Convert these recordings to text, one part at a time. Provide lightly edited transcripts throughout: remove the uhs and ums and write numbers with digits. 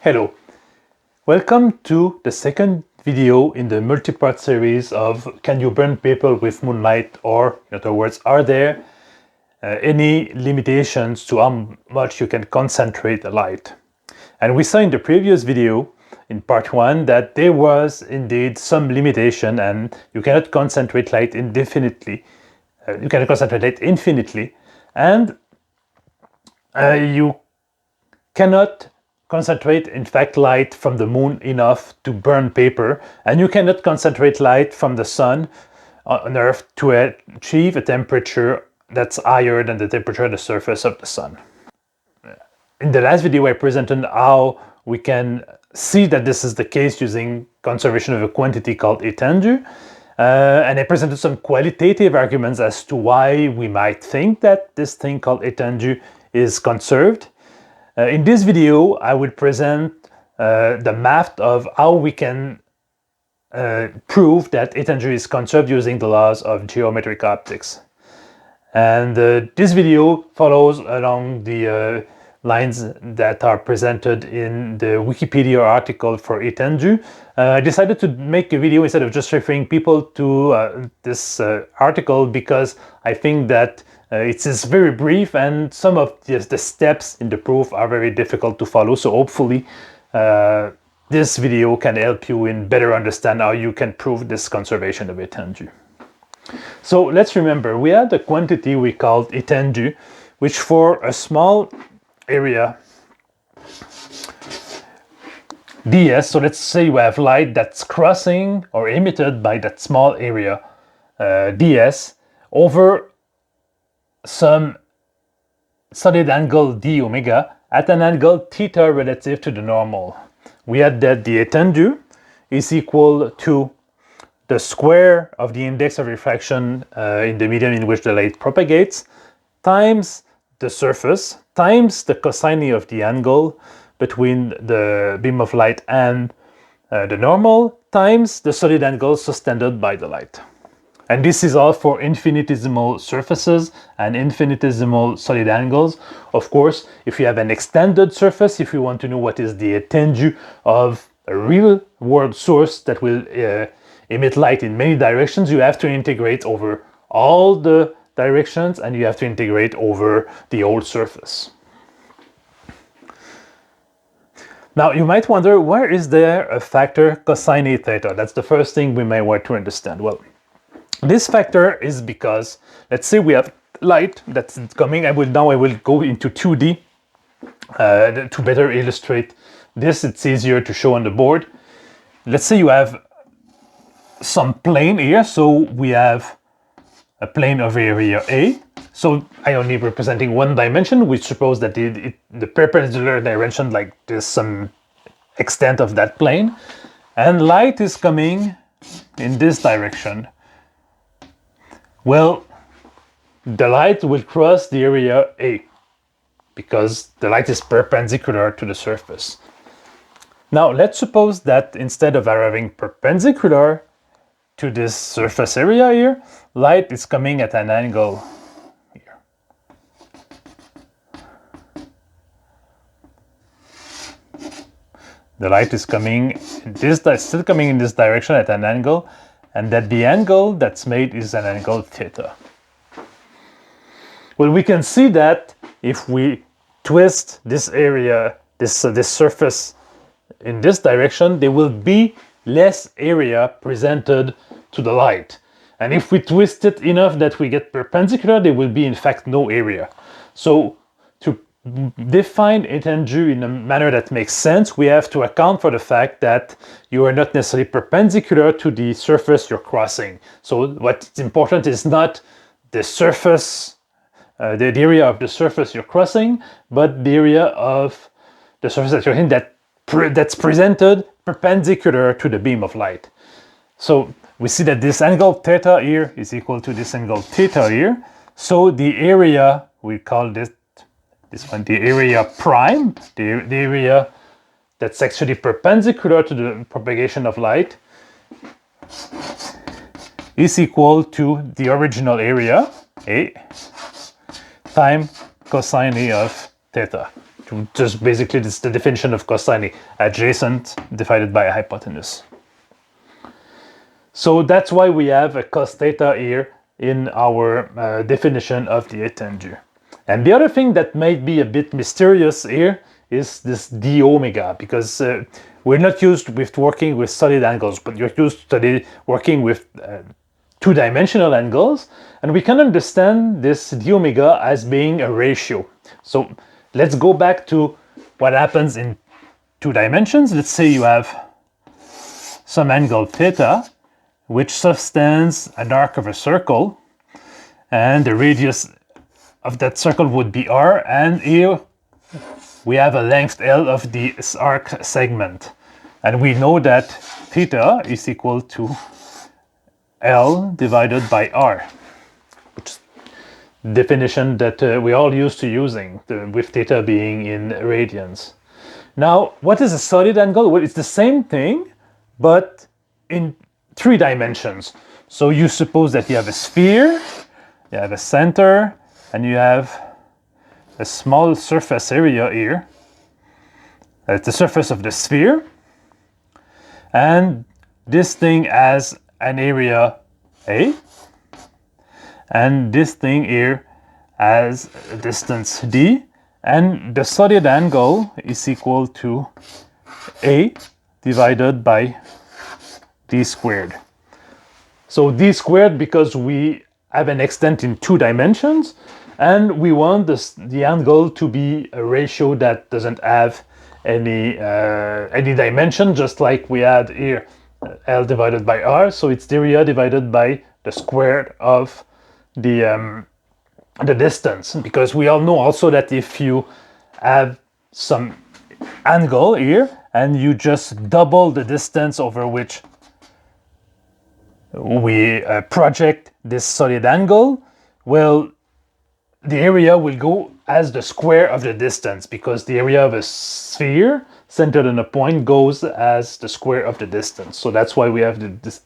Hello, welcome to the second video in the multi-part series of Can you burn paper with moonlight, or in other words, are there any limitations to how much you can concentrate the light? And we saw in the previous video in part 1 that there was indeed some limitation and you cannot concentrate light indefinitely. You cannot concentrate light infinitely, and you cannot concentrate, in fact, light from the moon enough to burn paper, and you cannot concentrate light from the sun on Earth to achieve a temperature that's higher than the temperature of the surface of the sun. In the last video, I presented how we can see that this is the case using conservation of a quantity called etendue, and I presented some qualitative arguments as to why we might think that this thing called etendue is conserved. In this video, I will present the math of how we can prove that etendue is conserved using the laws of geometric optics. And this video follows along the lines that are presented in the Wikipedia article for etendue. I decided to make a video instead of just referring people to this article because I think that it is very brief and some of the steps in the proof are very difficult to follow. So hopefully this video can help you in better understand how you can prove this conservation of etendue. So let's remember, we had a quantity we called etendue, which for a small area ds, so let's say you have light that's crossing or emitted by that small area ds over some solid angle d omega at an angle theta relative to the normal. We had that the etendue is equal to the square of the index of refraction in the medium in which the light propagates times the surface times the cosine of the angle between the beam of light and the normal times the solid angle sustained by the light. And this is all for infinitesimal surfaces and infinitesimal solid angles. Of course, if you have an extended surface, if you want to know what is the etendue of a real world source that will emit light in many directions, you have to integrate over all the directions and you have to integrate over the whole surface. Now you might wonder, where is there a factor cosine theta? That's the first thing we may want to understand. Well, this factor is because, let's say we have light that's coming. I will go into 2D to better illustrate this. It's easier to show on the board. Let's say you have some plane here. So we have a plane of area A. So I only representing one dimension. We suppose that the perpendicular direction, like there's some extent of that plane, and light is coming in this direction. Well, the light will cross the area A because the light is perpendicular to the surface. Now let's suppose that instead of arriving perpendicular to this surface area here, light is coming at an angle here. The light is coming still coming in this direction at an angle, and that the angle that's made is an angle theta. Well, we can see that if we twist this area, this surface in this direction, there will be less area presented to the light. And if we twist it enough that we get perpendicular, there will be in fact no area. So to define etendue in a manner that makes sense, we have to account for the fact that you are not necessarily perpendicular to the surface you're crossing. So what's important is not the surface, the area of the surface you're crossing, but the area of the surface that you're in that's presented perpendicular to the beam of light. So we see that this angle theta here is equal to this angle theta here. So the area, we call this one the area prime, the area that's actually perpendicular to the propagation of light, is equal to the original area, A, times cosine of theta, Just basically, this is the definition of cosine: adjacent divided by hypotenuse. So that's why we have a cos theta here in our definition of the etendue. And the other thing that might be a bit mysterious here is this d omega, because we're not used with working with solid angles, but you're used to working with two-dimensional angles, and we can understand this d omega as being a ratio. So let's go back to what happens in two dimensions. Let's say you have some angle theta, which subtends an arc of a circle, and the radius of that circle would be r, and here we have a length L of this arc segment. And we know that theta is equal to L divided by r, which is the definition that we're all used to using, with theta being in radians. Now, what is a solid angle? Well, it's the same thing, but in 3 dimensions. So you suppose that you have a sphere, you have a center, and you have a small surface area here. That's the surface of the sphere. And this thing has an area A. And this thing here has a distance D. And the solid angle is equal to A divided by D squared. So D squared because we have an extent in 2 dimensions, and we want the angle to be a ratio that doesn't have any dimension, just like we had here, L divided by R. So it's the area divided by the square of the distance, because we all know also that if you have some angle here and you just double the distance over which we project this solid angle, well, the area will go as the square of the distance, because the area of a sphere centered on a point goes as the square of the distance. So that's why we have this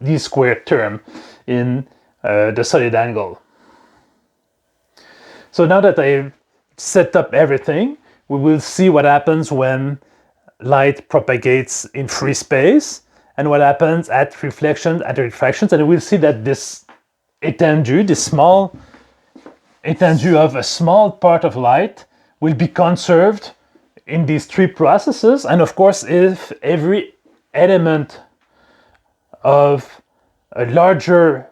d squared term in the solid angle. So now that I've set up everything, we will see what happens when light propagates in free space and what happens at reflections, at refractions, and we'll see that this etendue, this small etendue of a small part of light, will be conserved in these 3 processes. And of course, if every element of a larger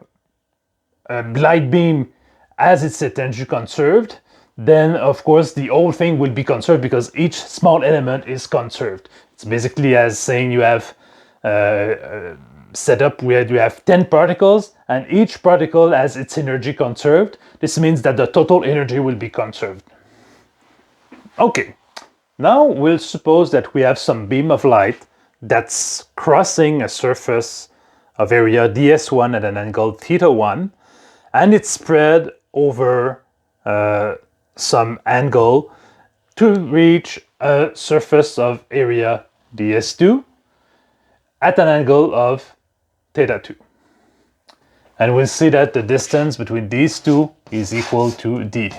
light beam has its etendue conserved, then of course the whole thing will be conserved, because each small element is conserved. It's basically as saying you have set up where you have 10 particles and each particle has its energy conserved. This means that the total energy will be conserved. Okay, now we'll suppose that we have some beam of light that's crossing a surface of area ds1 at an angle θ1, and it's spread over some angle to reach a surface of area ds2 at an angle of θ2. And we'll see that the distance between these two is equal to d.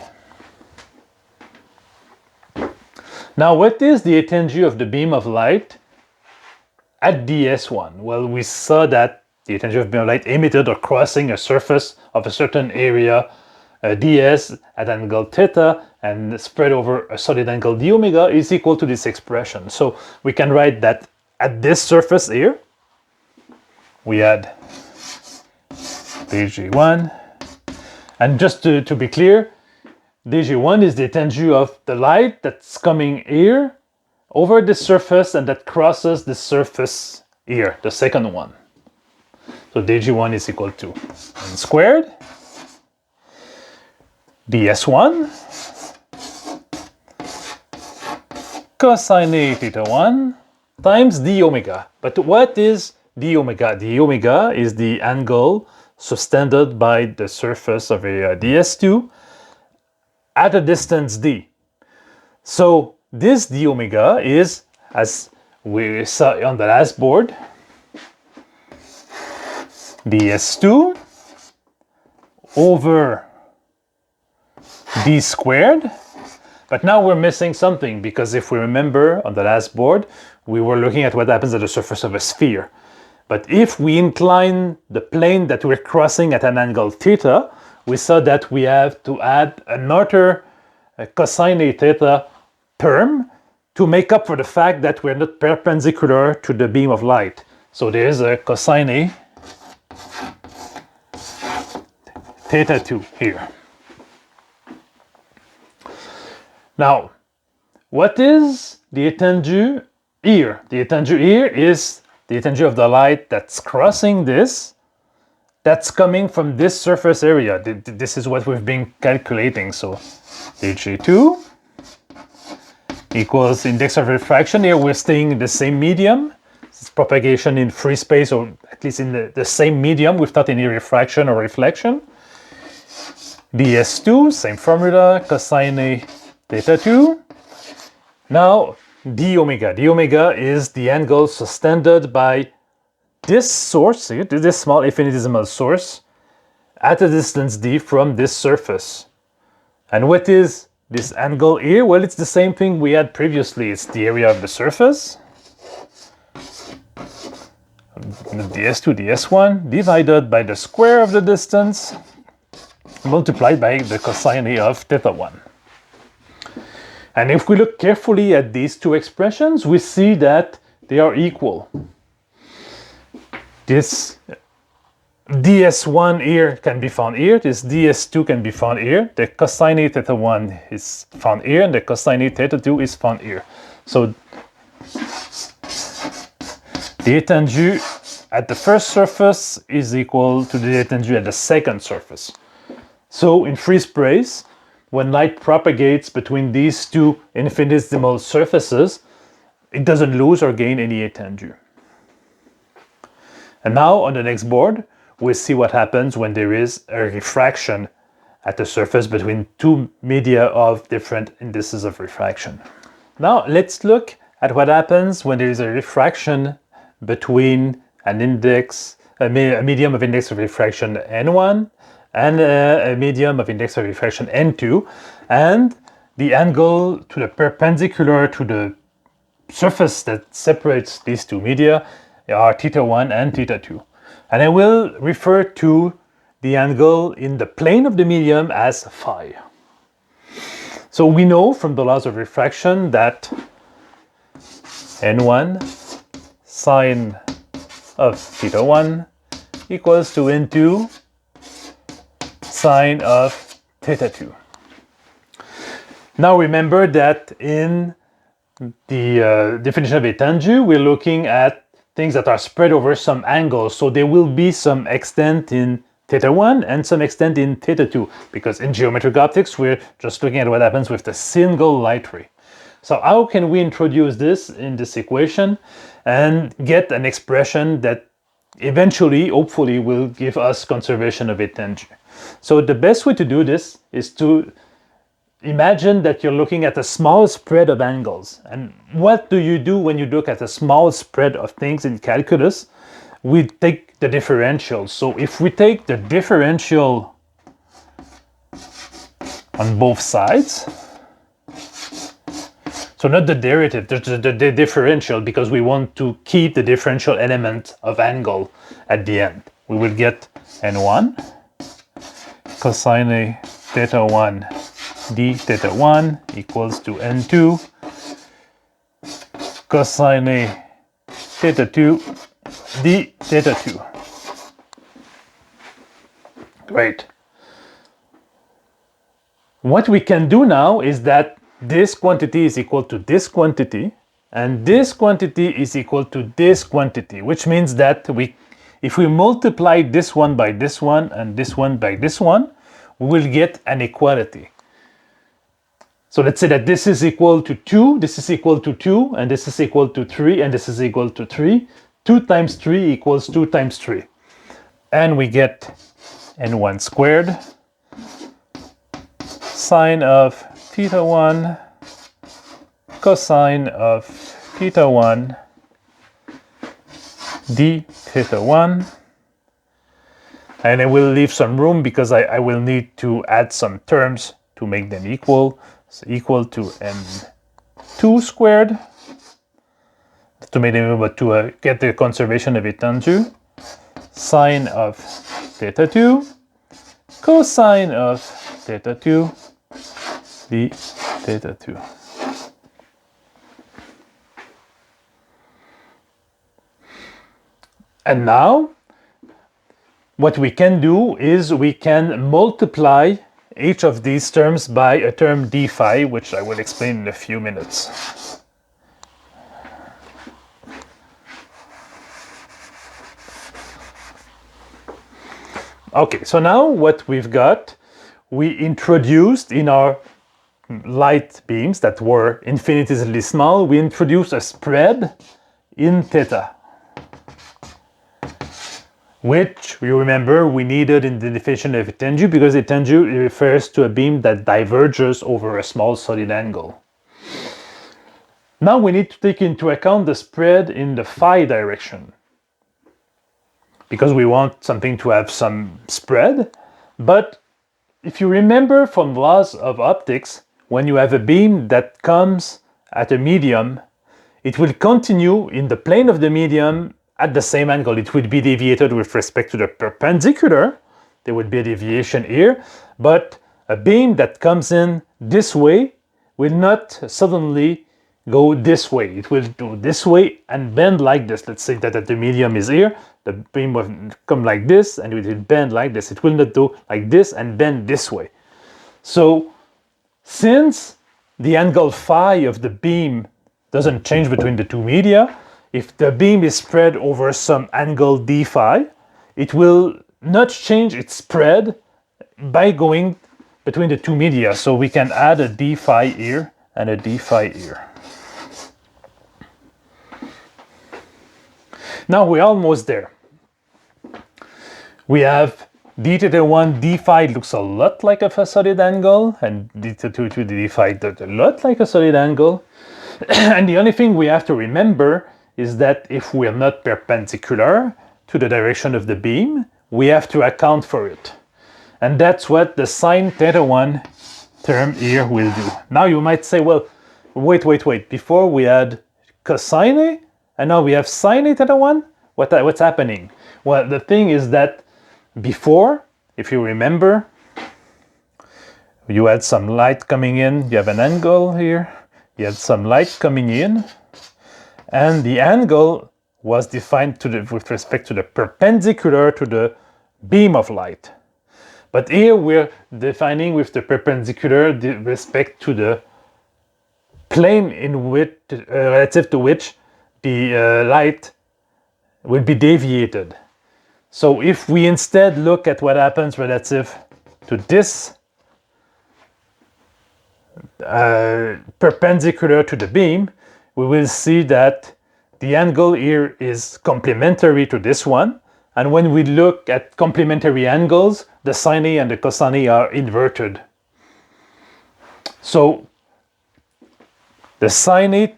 Now, what is the etendue of the beam of light at ds1? Well, we saw that the etendue of beam of light emitted or crossing a surface of a certain area ds at an angle θ and spread over a solid angle d omega is equal to this expression. So we can write that at this surface here, we had dg1, and just to be clear, dg1 is the etendue of the light that's coming here over this surface and that crosses the surface here, the second one. So dg1 is equal to n squared ds1 cosine A θ1 times d omega. But what is d omega? D omega is the angle suspended by the surface of area ds2 at a distance d. So this d omega is, as we saw on the last board, ds2 over d squared But now we're missing something, because if we remember on the last board, we were looking at what happens at the surface of a sphere. But if we incline the plane that we're crossing at an angle theta, we saw that we have to add another cosine theta term to make up for the fact that we're not perpendicular to the beam of light. So there's a cosine theta 2 here. Now, what is the etendue here? The etendue here is the etendue of the light that's crossing this, that's coming from this surface area. This is what we've been calculating. So Hg2 equals index of refraction. Here we're staying in the same medium. It's propagation in free space, or at least in the same medium without any refraction or reflection. ds2, same formula, cosine theta 2. Now d omega. D omega is the angle sustained by this source, this small infinitesimal source, at a distance d from this surface. And what is this angle here? Well, it's the same thing we had previously. It's the area of the surface, ds2, ds1, divided by the square of the distance, multiplied by the cosine of theta 1. And if we look carefully at these two expressions, we see that they are equal. This ds1 here can be found here, this ds2 can be found here, the cosine theta 1 is found here, and the cosine theta 2 is found here. So the etendue at the first surface is equal to the etendue at the second surface. So in free space, when light propagates between these two infinitesimal surfaces, it doesn't lose or gain any etendue. And now on the next board, we'll see what happens when there is a refraction at the surface between two media of different indices of refraction. Now let's look at what happens when there is a refraction between an index, a medium of index of refraction n1 and a medium of index of refraction n2, and the angle to the perpendicular to the surface that separates these two media are theta 1 and theta 2. And I will refer to the angle in the plane of the medium as phi. So we know from the laws of refraction that n1 sine of theta 1 equals to n2 sine of theta 2. Now remember that in the definition of etendue, we're looking at things that are spread over some angles. So there will be some extent in theta 1 and some extent in theta 2, because in geometric optics, we're just looking at what happens with the single light ray. So how can we introduce this in this equation and get an expression that eventually, hopefully, will give us conservation of etendue? So the best way to do this is to imagine that you're looking at a small spread of angles. And what do you do when you look at a small spread of things in calculus? We take the differential. So if we take the differential on both sides, so not the derivative, the differential, because we want to keep the differential element of angle at the end, we will get n1 cosine theta 1 d theta 1 equals to n2 cosine theta 2 d theta 2. Great. What we can do now is that this quantity is equal to this quantity, and this quantity is equal to this quantity, which means that if we multiply this one by this one and this one by this one, we will get an equality. So let's say that this is equal to 2, this is equal to 2, and this is equal to 3, and this is equal to 3. 2 times 3 equals 2 times 3. And we get n1 squared sine of theta 1 cosine of theta 1 d theta 1. And I will leave some room because I will need to add some terms to make them equal. is equal to n2 squared, to make it able to get the conservation of etendue, sine of theta 2, cosine of theta 2, d theta 2. And now, what we can do is we can multiply each of these terms by a term d phi, which I will explain in a few minutes. Okay, so now what we've got, we introduced in our light beams that were infinitesimally small, we introduced a spread in theta, which you remember we needed in the definition of etendue, because etendue refers to a beam that diverges over a small solid angle. Now we need to take into account the spread in the phi direction, because we want something to have some spread. But if you remember from laws of optics, when you have a beam that comes at a medium, it will continue in the plane of the medium at the same angle. It will be deviated with respect to the perpendicular. There would be a deviation here, but a beam that comes in this way will not suddenly go this way. It will do this way and bend like this. Let's say that the medium is here, the beam will come like this and it will bend like this. It will not do like this and bend this way. So since the angle phi of the beam doesn't change between the two media, if the beam is spread over some angle d phi, it will not change its spread by going between the two media. So we can add a d phi here and a d phi here. Now we're almost there. We have d theta 1 d phi looks a lot like a solid angle, and d theta 2 d phi does a lot like a solid angle. And the only thing we have to remember is that if we're not perpendicular to the direction of the beam, we have to account for it. And that's what the sine theta 1 term here will do. Now you might say, well, wait. Before we had cosine, and now we have sine theta 1? What's happening? Well, the thing is that before, if you remember, you had some light coming in, you have an angle here, you had some light coming in, and the angle was defined with respect to the perpendicular to the beam of light. But here we're defining with the perpendicular with respect to the plane in which, relative to which the light will be deviated. So if we instead look at what happens relative to this perpendicular to the beam, we will see that the angle here is complementary to this one. And when we look at complementary angles, the sine and the cosine are inverted. So the sine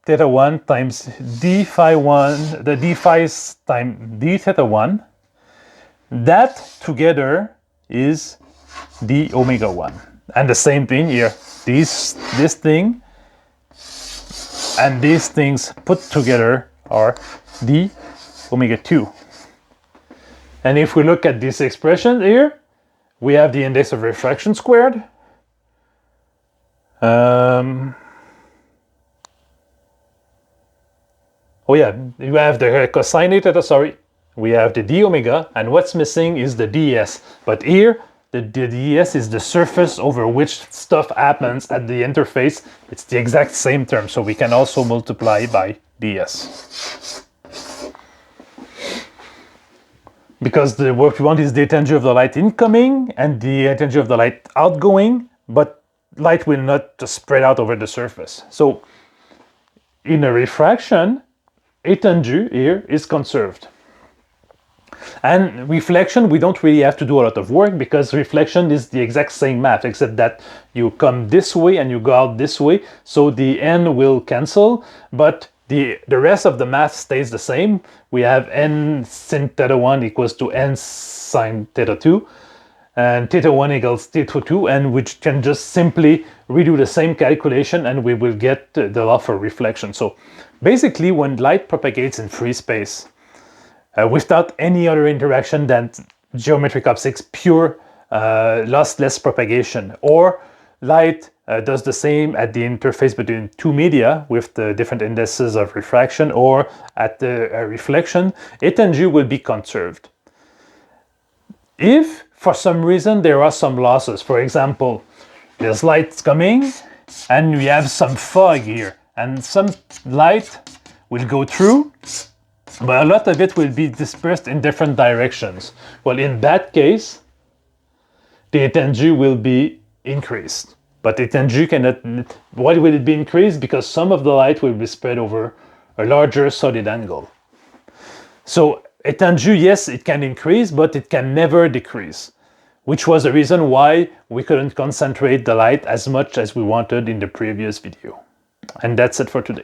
theta 1 times d phi 1, the d phi times d theta 1, that together is d omega 1. And the same thing here, this thing and these things put together are d omega 2. And if we look at this expression here, we have the index of refraction squared. Oh yeah, you have the cosine theta, sorry. We have the d omega, and what's missing is the ds. But here, the ds is the surface over which stuff happens at the interface. It's the exact same term, so we can also multiply by ds. Because what we want is the etendue of the light incoming and the etendue of the light outgoing, but light will not just spread out over the surface. So in a refraction, etendue here is conserved. And reflection, we don't really have to do a lot of work, because reflection is the exact same math, except that you come this way and you go out this way, so the n will cancel, but the rest of the math stays the same. We have n sin theta 1 equals to n sin theta 2, and θ1 equals θ2, and we can just simply redo the same calculation and we will get the law for reflection. So basically, when light propagates in free space without any other interaction than geometric optics, pure lossless propagation, or light does the same at the interface between two media with the different indices of refraction, or at the reflection, etendue will be conserved. If for some reason there are some losses, for example, there's light coming and we have some fog here, and some light will go through, but a lot of it will be dispersed in different directions. Well, in that case, the etendue will be increased. But etendue cannot, why will it be increased? Because some of the light will be spread over a larger solid angle. So etendue, yes, it can increase, but it can never decrease, which was the reason why we couldn't concentrate the light as much as we wanted in the previous video. And that's it for today.